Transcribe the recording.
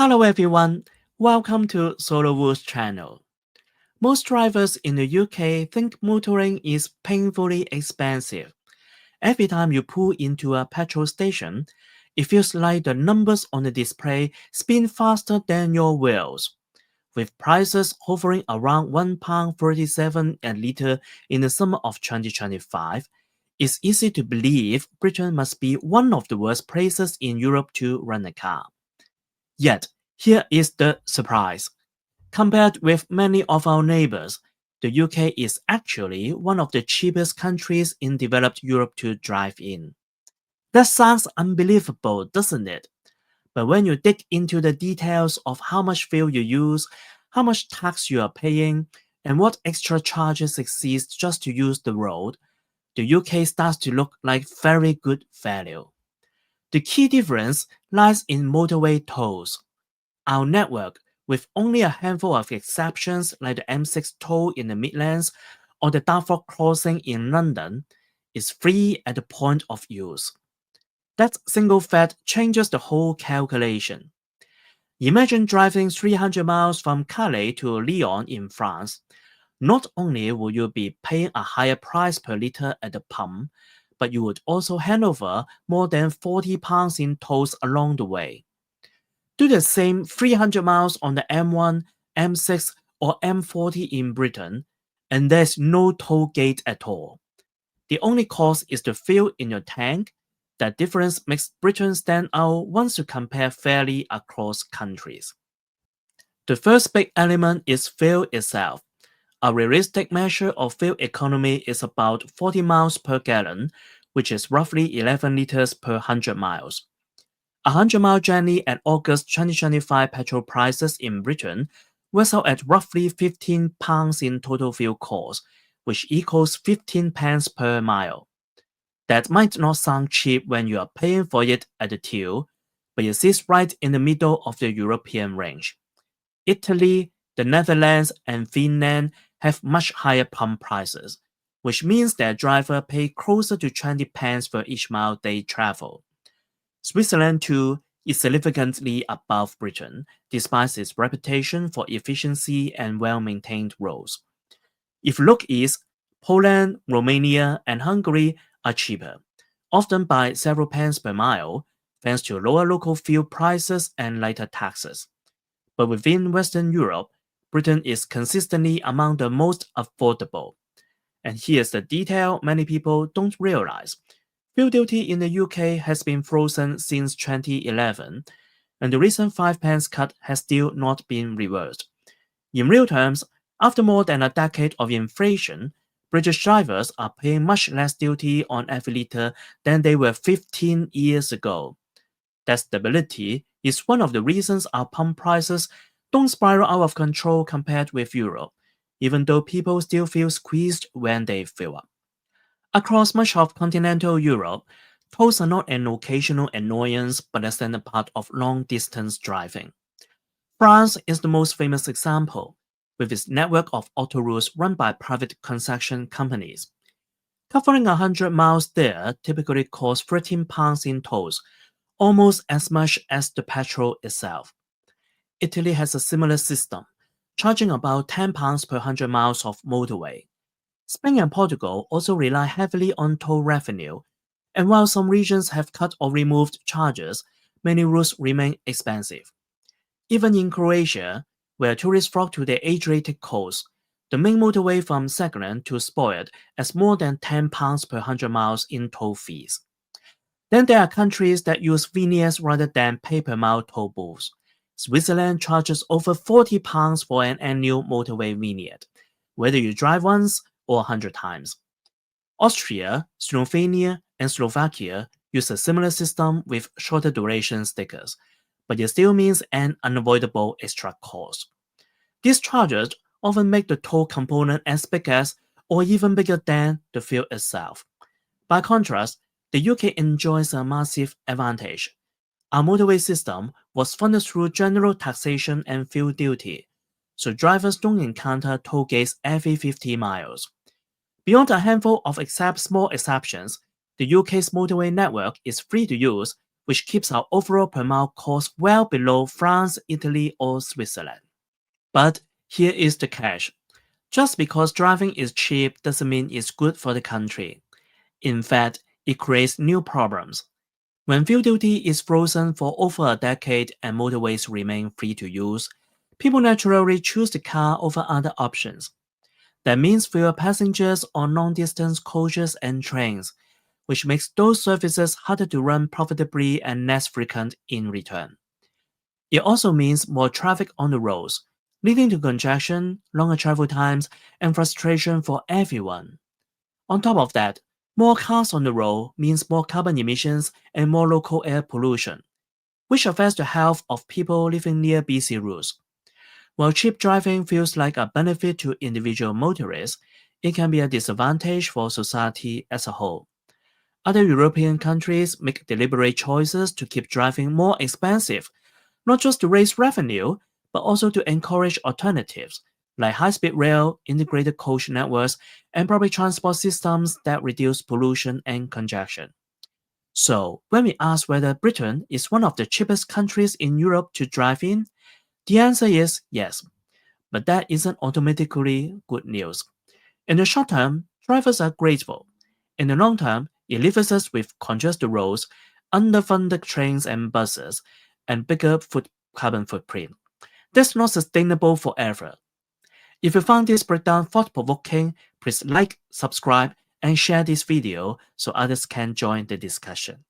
Hello everyone, welcome to SolarWoods channel. Most drivers in the UK think motoring is painfully expensive. Every time you pull into a petrol station, it feels like the numbers on the display spin faster than your wheels. With prices hovering around £1.37 a litre in the summer of 2025, it's easy to believe Britain must be one of the worst places in Europe to rent a car. Yet, here is the surprise. Compared with many of our neighbors, the UK is actually one of the cheapest countries in developed Europe to drive in. That sounds unbelievable, doesn't it? But when you dig into the details of how much fuel you use, how much tax you are paying, and what extra charges exist just to use the road, the UK starts to look like very good value. The key difference lies in motorway tolls. Our network, with only a handful of exceptions like the M6 toll in the Midlands or the Dartford crossing in London, is free at the point of use. That single fact changes the whole calculation. Imagine driving 300 miles from Calais to Lyon in France. Not only will you be paying a higher price per litre at the pump, but you would also hand over more than £40 in tolls along the way. Do the same 300 miles on the M1, M6, or M40 in Britain, and there's no toll gate at all. The only cost is the fuel in your tank. That difference makes Britain stand out once you compare fairly across countries. The first big element is fuel itself. A realistic measure of fuel economy is about 40 miles per gallon, which is roughly 11 liters per 100 miles. A 100-mile journey at August 2025 petrol prices in Britain works out at roughly £15 in total fuel cost, which equals 15 pence per mile. That might not sound cheap when you are paying for it at the till, but it sits right in the middle of the European range. Italy, the Netherlands, and Finland have much higher pump prices, which means their drivers pay closer to 20 pence for each mile they travel. Switzerland, too, is significantly above Britain, despite its reputation for efficiency and well-maintained roads. If you look east, Poland, Romania, and Hungary are cheaper, often by several pence per mile, thanks to lower local fuel prices and lighter taxes. But within Western Europe, Britain is consistently among the most affordable. And here's the detail many people don't realize. Fuel duty in the UK has been frozen since 2011, and the recent 5 pence cut has still not been reversed. In real terms, after more than a decade of inflation, British drivers are paying much less duty on every litre than they were 15 years ago. That stability is one of the reasons our pump prices don't spiral out of control compared with Europe, even though people still feel squeezed when they fill up. Across much of continental Europe, tolls are not an occasional annoyance but a standard part of long-distance driving. France is the most famous example, with its network of autoroutes run by private concession companies. Covering 100 miles there typically costs £13 in tolls, almost as much as the petrol itself. Italy has a similar system, charging about £10 per 100 miles of motorway. Spain and Portugal also rely heavily on toll revenue, and while some regions have cut or removed charges, many routes remain expensive. Even in Croatia, where tourists flock to the Adriatic coast, the main motorway from Zagreb to Split has more than £10 per 100 miles in toll fees. Then there are countries that use vignettes rather than pay-per-mile toll booths. Switzerland charges over £40 for an annual motorway vignette, whether you drive once or 100 times. Austria, Slovenia, and Slovakia use a similar system with shorter duration stickers, but it still means an unavoidable extra cost. These charges often make the toll component as big as or even bigger than the fuel itself. By contrast, the UK enjoys a massive advantage. Our motorway system was funded through general taxation and fuel duty, so drivers don't encounter toll gates every 50 miles. Beyond a handful of small exceptions, the UK's motorway network is free to use, which keeps our overall per mile cost well below France, Italy, or Switzerland. But here is the catch. Just because driving is cheap doesn't mean it's good for the country. In fact, it creates new problems. When fuel duty is frozen for over a decade and motorways remain free to use, people naturally choose the car over other options. That means fewer passengers on long-distance coaches and trains, which makes those services harder to run profitably and less frequent in return. It also means more traffic on the roads, leading to congestion, longer travel times, and frustration for everyone. On top of that, more cars on the road means more carbon emissions and more local air pollution, which affects the health of people living near busy routes. While cheap driving feels like a benefit to individual motorists, it can be a disadvantage for society as a whole. Other European countries make deliberate choices to keep driving more expensive, not just to raise revenue, but also to encourage alternatives, like high-speed rail, integrated coach networks, and public transport systems that reduce pollution and congestion. So, when we ask whether Britain is one of the cheapest countries in Europe to drive in, the answer is yes, but that isn't automatically good news. In the short term, drivers are grateful. In the long term, it leaves us with congested roads, underfunded trains and buses, and bigger carbon footprint. That's not sustainable forever. If you found this breakdown thought-provoking, please like, subscribe, and share this video so others can join the discussion.